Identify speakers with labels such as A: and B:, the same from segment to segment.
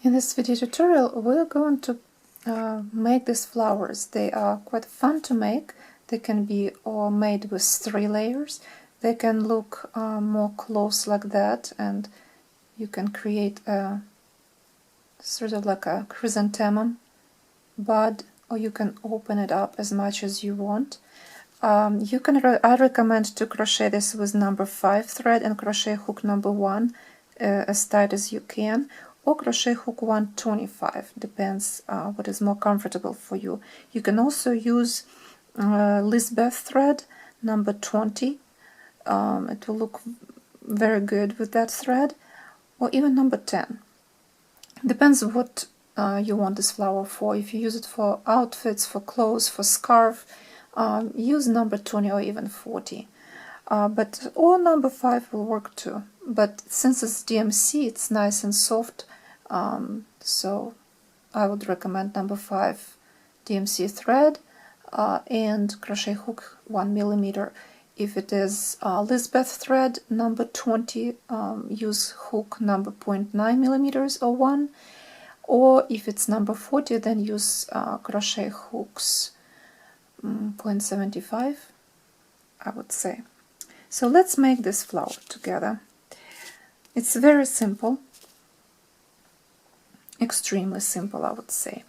A: In this video tutorial we're going to make these flowers. They are quite fun to make. They can be made with 3 layers. They can look more close like that, and you can create a sort of like a chrysanthemum bud, or you can open it up as much as you want. I recommend to crochet this with number 5 thread and crochet hook number 1 as tight as you can, or crochet hook 125, depends what is more comfortable for you. You can also use Lisbeth thread number 20. It will look very good with that thread, or even number 10. Depends what you want this flower for. If you use it for outfits, for clothes, for scarf, use number 20 or even 40. Or number 5 will work too. But since it's DMC, it's nice and soft, so I would recommend number 5 DMC thread and crochet hook 1 millimeter. If it is Lisbeth thread number 20, use hook number 0.9 millimeters or 1. Or if it's number 40, then use crochet hooks 0.75, I would say. So let's make this flower together. It's very simple, extremely simple, I would say.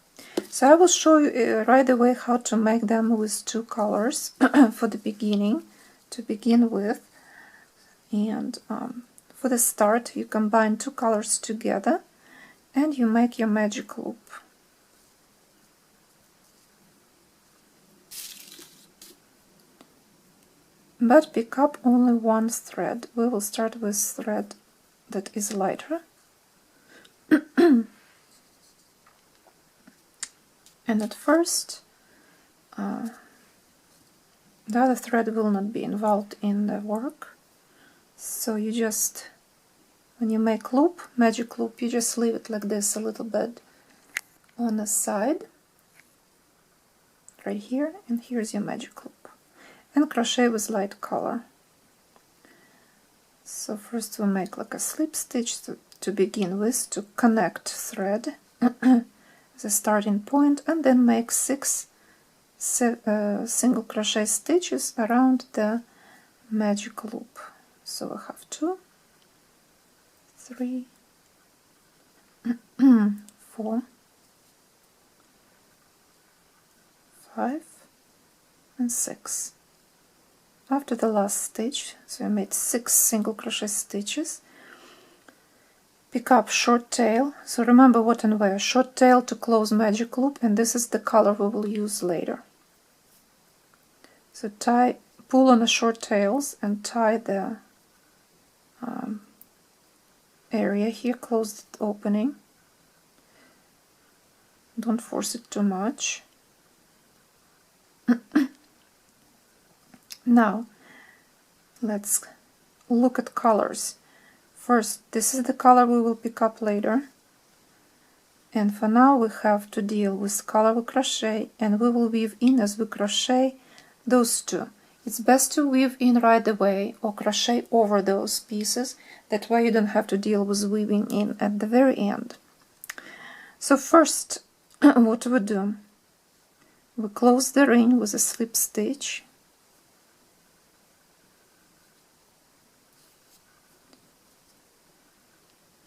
A: So I will show you right away how to make them with 2 colors for the beginning, to begin with. And for the start, you combine 2 colors together and you make your magic loop. But pick up only 1 thread. We will start with thread that is lighter. And at first, the other thread will not be involved in the work. So you just, when you make loop, magic loop, you just leave it like this a little bit on the side, right here, and here's your magic loop. And crochet with light color. So first we'll make like a slip stitch to begin with, to connect thread as a starting point, and then make 6 single crochet stitches around the magic loop. So we have 2, 3, 4, 5, and 6. After the last stitch, so I made 6 single crochet stitches, pick up short tail. So remember what and where. Short tail to close magic loop, and this is the color we will use later. So pull on the short tails and tie the area here, close the opening. Don't force it too much. Now, let's look at colors. First, this is the color we will pick up later. And for now we have to deal with color we crochet, and we will weave in as we crochet those 2. It's best to weave in right away or crochet over those pieces. That way you don't have to deal with weaving in at the very end. So first, what we do? We close the ring with a slip stitch.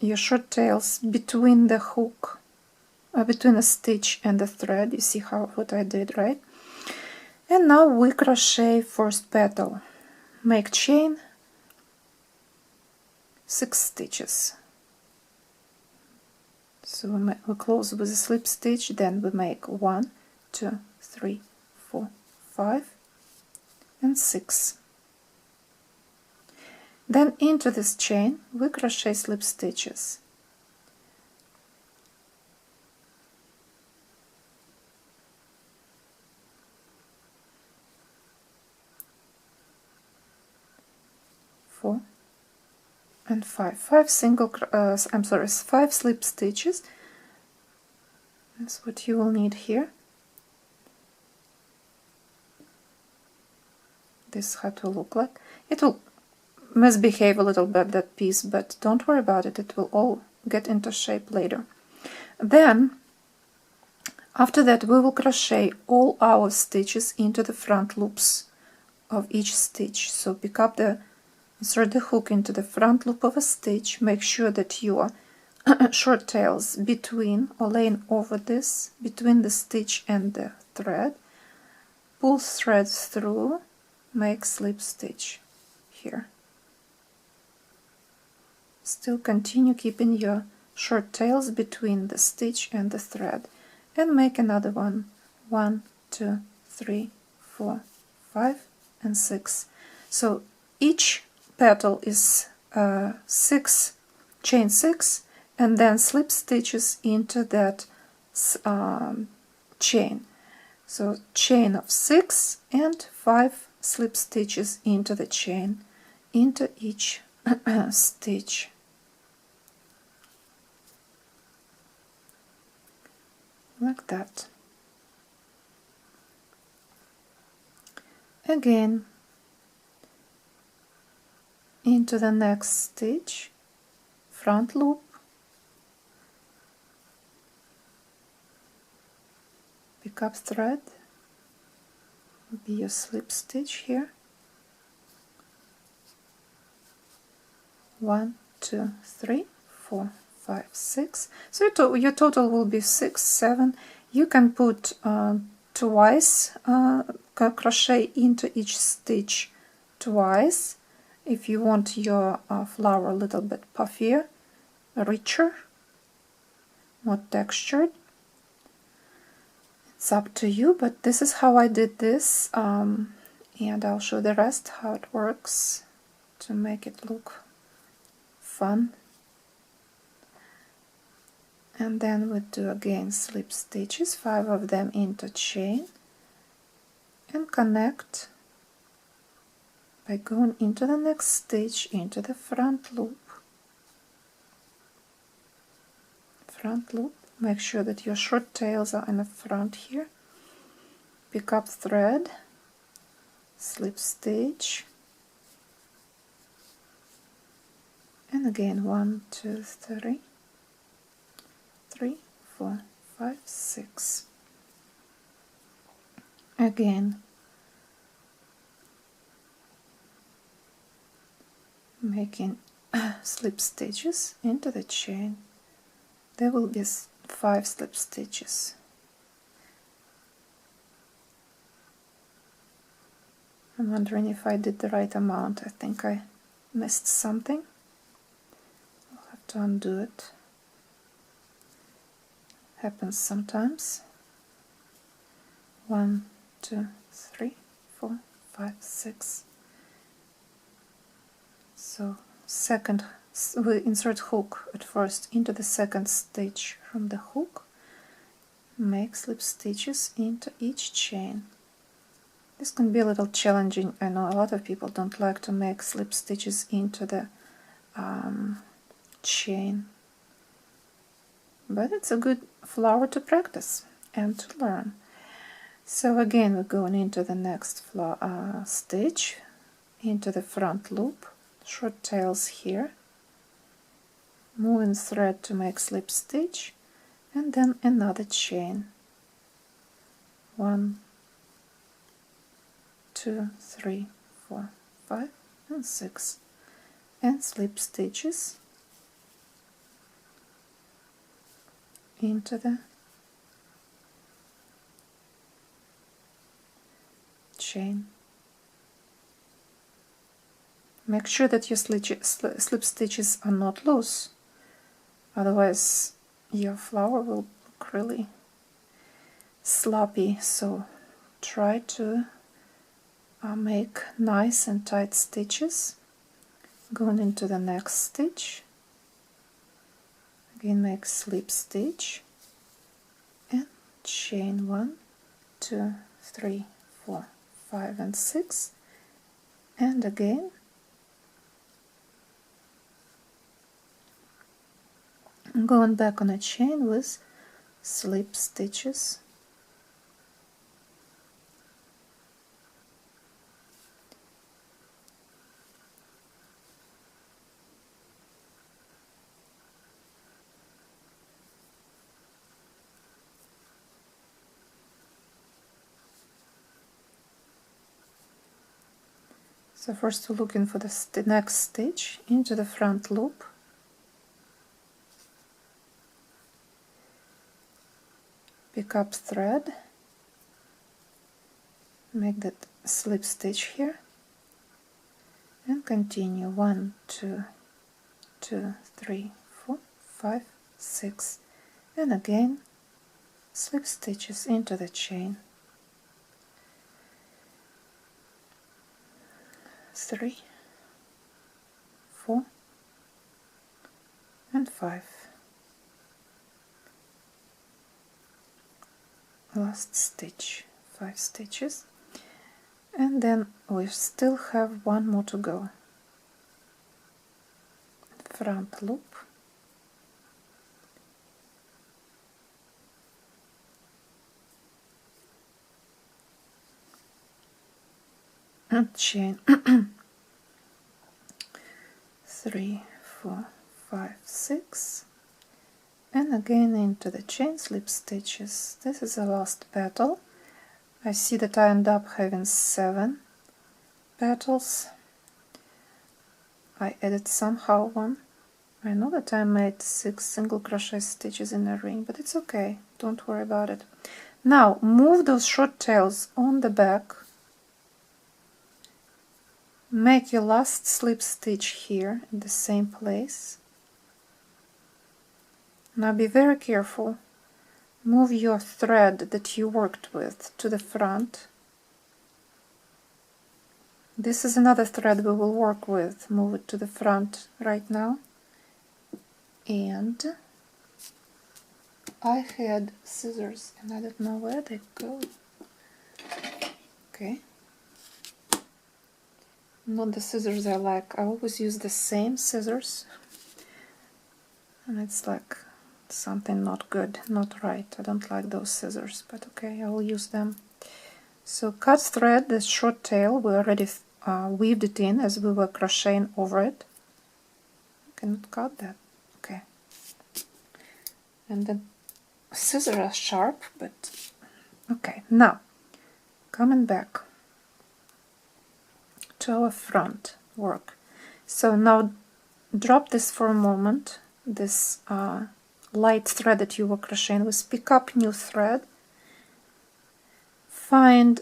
A: Your short tails between the hook, between the stitch and the thread. You see what I did, right? And now we crochet first petal. Make chain, 6 stitches. So we close with a slip stitch, then we make 1, 2, 3, 4, 5, and 6. Then into this chain we crochet slip stitches. Four and 5. 5 slip stitches. That's what you will need here. This is how it will look like. It will misbehave a little bit, that piece, but don't worry about it, it will all get into shape later. Then after that we will crochet all our stitches into the front loops of each stitch. So pick up the, insert the hook into the front loop of a stitch, make sure that your short tails between or laying over this, between the stitch and the thread, pull thread through, make slip stitch here. Still continue keeping your short tails between the stitch and the thread, and make another one. 1, 2, 3, 4, 5 and 6. So each petal is 6 chain 6 and then slip stitches into that chain. So chain of 6 and 5 slip stitches into the chain, into each stitch. Like that. Again, into the next stitch, front loop, pick up thread, will be your slip stitch here. 1, 2, 3, 4, 5, 6. So your total will be 6, 7. You can put twice crochet into each stitch twice if you want your flower a little bit puffier, richer, more textured. It's up to you, but this is how I did this, and I'll show the rest how it works to make it look fun. And then we do again slip stitches, 5 of them into chain, and connect by going into the next stitch, into the front loop. Front loop, make sure that your short tails are in the front here. Pick up thread, slip stitch, and again 1, 2, 3, 3, 4, 5, 6. Again, making slip stitches into the chain. There will be 5 slip stitches. I'm wondering if I did the right amount. I think I missed something. I'll have to undo it. Happens sometimes. 1, 2, 3, 4, 5, 6. So second, we insert hook at first into the second stitch from the hook, make slip stitches into each chain. This can be a little challenging. I know a lot of people don't like to make slip stitches into the chain, but it's a good flower to practice and to learn. So again, we're going into the next stitch, into the front loop, short tails here, moving thread to make slip stitch, and then another chain. 1, 2, 3, 4, 5 and 6, and slip stitches into the chain. Make sure that your slip stitches are not loose, otherwise your flower will look really sloppy. So try to make nice and tight stitches. Going into the next stitch, again make slip stitch and chain 1, 2, 3, 4, 5 and 6, and again going back on a chain with slip stitches. So first we're looking for the next stitch into the front loop, pick up thread, make that slip stitch here, and continue 1, 2, 2, 3, 4, 5, 6, and again slip stitches into the chain. 3, 4, and 5. Last stitch, 5 stitches, and then we still have one more to go. Front loop, and chain. 3, 4, 5, 6, and again into the chain slip stitches. This is the last petal. I see that I end up having 7 petals. I added somehow one. I know that I made 6 single crochet stitches in a ring, but it's okay, don't worry about it. Now move those short tails on the back, make your last slip stitch here in the same place. Now be very careful, move your thread that you worked with to the front. This is another thread we will work with, move it to the front right now. And I had scissors and I don't know where they go. Okay. Not the scissors I like. I always use the same scissors. And it's like something not good, not right. I don't like those scissors, but okay, I will use them. So cut thread, the short tail, we already weaved it in as we were crocheting over it. I cannot cut that. Okay. And the scissors are sharp, but okay. Now, coming back to our front work. So now drop this for a moment, this light thread that you were crocheting with, pick up new thread, find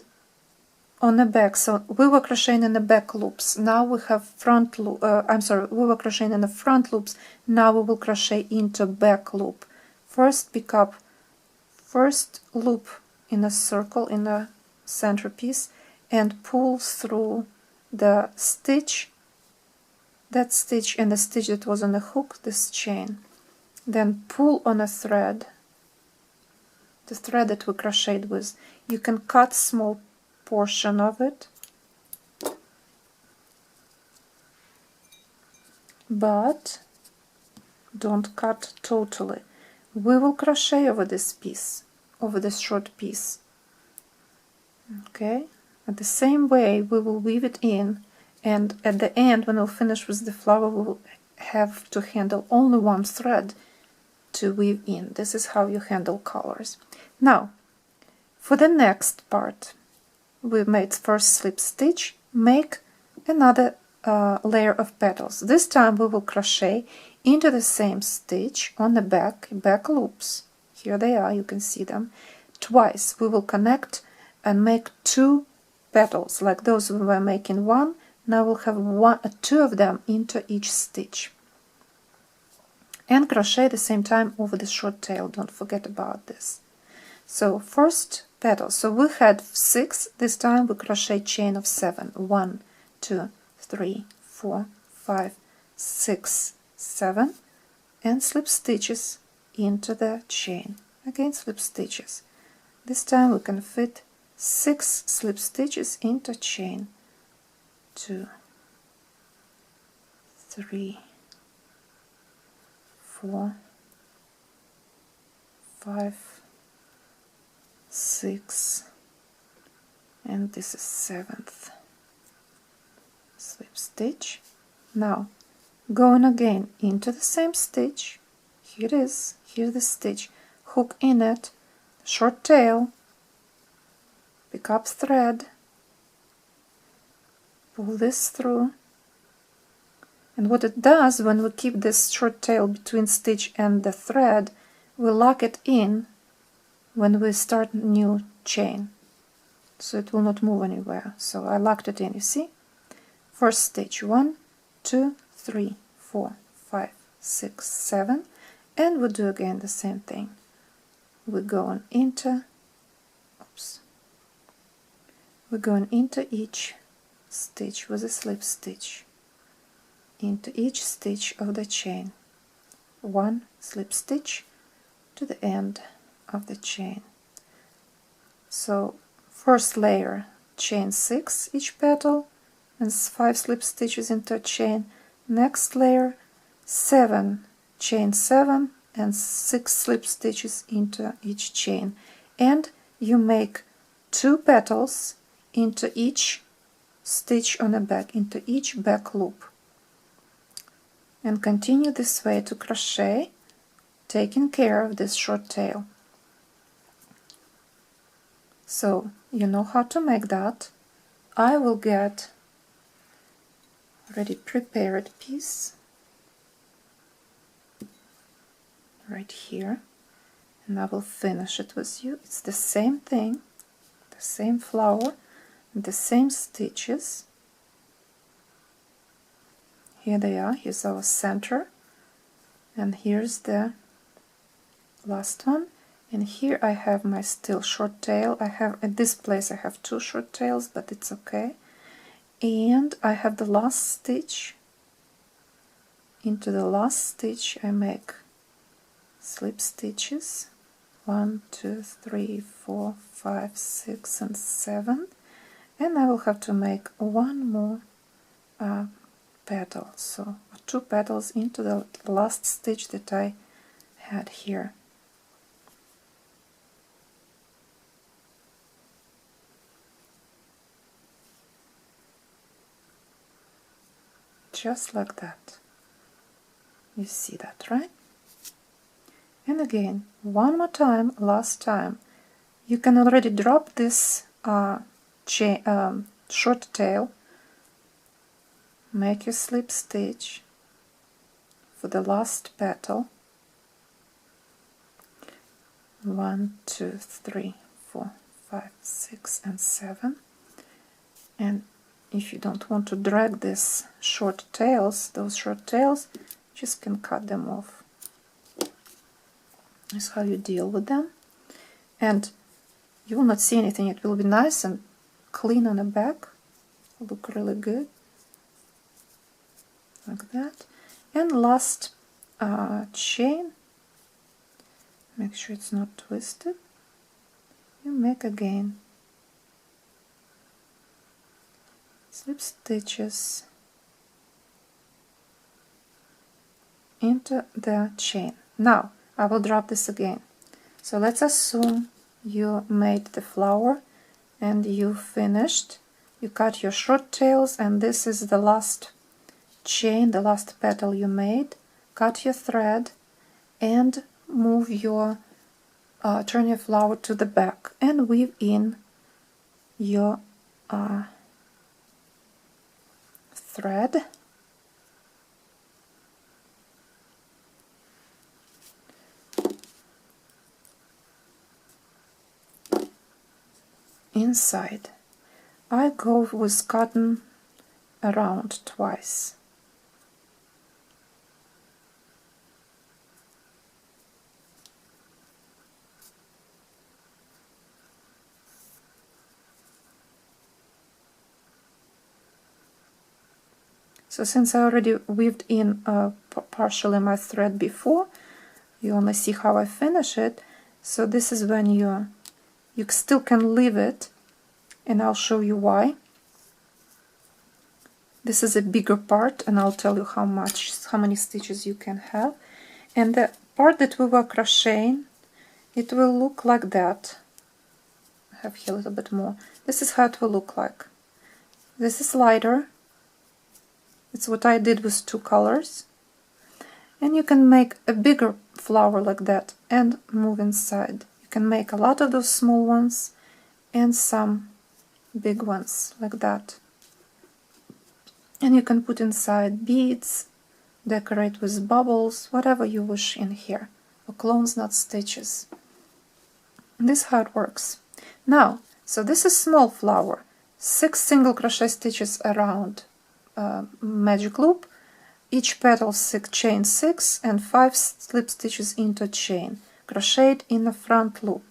A: on the back, so we were crocheting in the back loops, now we have front loop, we were crocheting in the front loops, now we will crochet into back loop. First pick up first loop in a circle in the centerpiece and pull through the stitch, that stitch and the stitch that was on the hook, this chain. Then pull on a thread, the thread that we crocheted with. You can cut small portion of it, but don't cut totally. We will crochet over this piece, over this short piece. Okay, at the same way we will weave it in, and at the end when we'll finish with the flower we will have to handle only one thread to weave in. This is how you handle colors. Now for the next part, we made first slip stitch, make another layer of petals. This time we will crochet into the same stitch on the back loops. Here they are, you can see them. Twice we will connect and make 2 petals, like those we were making one. Now we'll have 2 of them into each stitch. And crochet at the same time over the short tail, don't forget about this. So first petal, so we had 6, this time we crochet chain of 7. 1, 2, 3, 4, 5, 6, 7, and slip stitches into the chain. Again slip stitches. This time we can fit 6 slip stitches into chain. 2, 3, 4, 5, 6, and this is 7th slip stitch. Now going again into the same stitch, here it is, here's the stitch, hook in it, short tail, pick up thread, pull this through, and what it does, when we keep this short tail between stitch and the thread, we lock it in when we start new chain, so it will not move anywhere. So I locked it in, you see? First stitch, 1, 2, 3, 4, 5, 6, 7, and we do again the same thing. We're going into, we're going into each stitch with a slip stitch, into each stitch of the chain, 1 slip stitch to the end of the chain. So first layer, chain 6 each petal and 5 slip stitches into a chain. Next layer, 7 chain 7 and 6 slip stitches into each chain, and you make 2 petals into each stitch on the back, into each back loop, and continue this way to crochet, taking care of this short tail. So you know how to make that. I will get already prepared piece right here, and I will finish it with you. It's the same thing, the same flower, the same stitches. Here they are. Here's our center, and here's the last one. And here I have my still short tail. I have at this place I have 2 short tails, but it's okay. And I have the last stitch. Into the last stitch I make slip stitches, 1, 2, 3, 4, 5, 6, and 7, and I will have to make 1 more petal, so 2 petals into the last stitch that I had here. Just like that. You see that, right? And again, one more time, last time. You can already drop this short tail, make your slip stitch for the last petal, 1, 2, 3, 4, 5, 6, and 7, and if you don't want to drag these short tails, just can cut them off. That's how you deal with them, and you will not see anything. It will be nice and clean on the back, look really good, like that. And last chain, make sure it's not twisted. You make again slip stitches into the chain. Now I will drop this again. So let's assume you made the flower and you finished. You cut your short tails, and this is the last chain, the last petal you made. Cut your thread and move your turn your flower to the back and weave in your thread. Inside. I go with cotton around twice. So since I already weaved in partially my thread before, you only see how I finish it. So this is when you still can leave it, and I'll show you why. This is a bigger part, and I'll tell you how many stitches you can have. And the part that we were crocheting, it will look like that. I have here a little bit more. This is how it will look like. This is lighter. It's what I did with 2 colors. And you can make a bigger flower like that and move inside. You can make a lot of those small ones and some big ones like that. And you can put inside beads, decorate with bubbles, whatever you wish in here, or clones, not stitches. This is how it works. Now, so this is small flower, 6 single crochet stitches around magic loop, each petal chain 6 and 5 slip stitches into chain, crocheted in the front loop.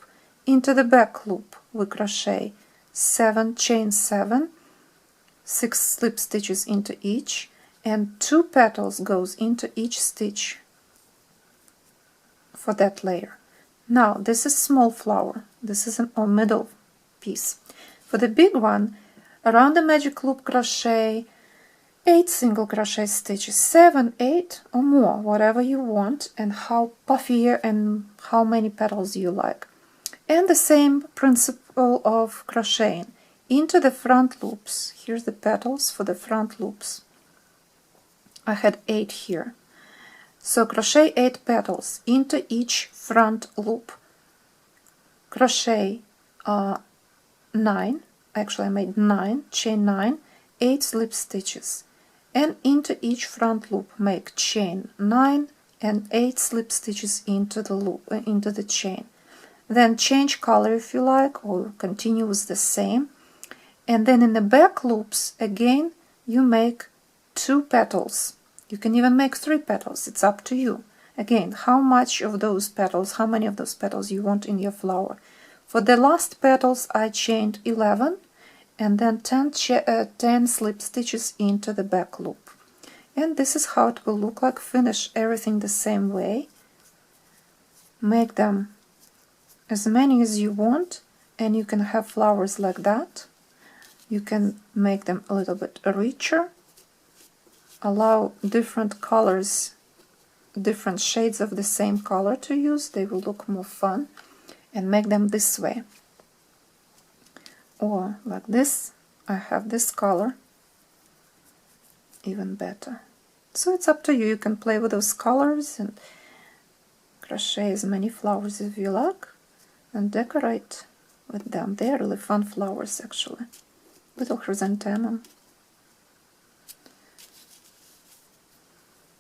A: Into the back loop we crochet 7 chain 7, 6 slip stitches into each, and 2 petals goes into each stitch for that layer. Now this is small flower, this is a middle piece. For the big one, around the magic loop crochet 8 single crochet stitches, 7, 8 or more, whatever you want and how puffier and how many petals you like. And the same principle of crocheting into the front loops. Here's the petals for the front loops. I had 8 here. So crochet 8 petals into each front loop. Crochet 9, actually I made 9, chain 9, 8 slip stitches. And into each front loop make chain 9 and 8 slip stitches into the loop, into the chain. Then change color if you like, or continue with the same. And then in the back loops again you make 2 petals. You can even make 3 petals, it's up to you. Again, how much of those petals, how many of those petals you want in your flower. For the last petals I chained 11 and then 10 slip stitches into the back loop. And this is how it will look like. Finish everything the same way. Make them as many as you want, and you can have flowers like that. You can make them a little bit richer, allow different colors, different shades of the same color to use, they will look more fun, and make them this way. Or like this, I have this color, even better. So it's up to you, you can play with those colors and crochet as many flowers as you like and decorate with them. They are really fun flowers actually. Little chrysanthemum.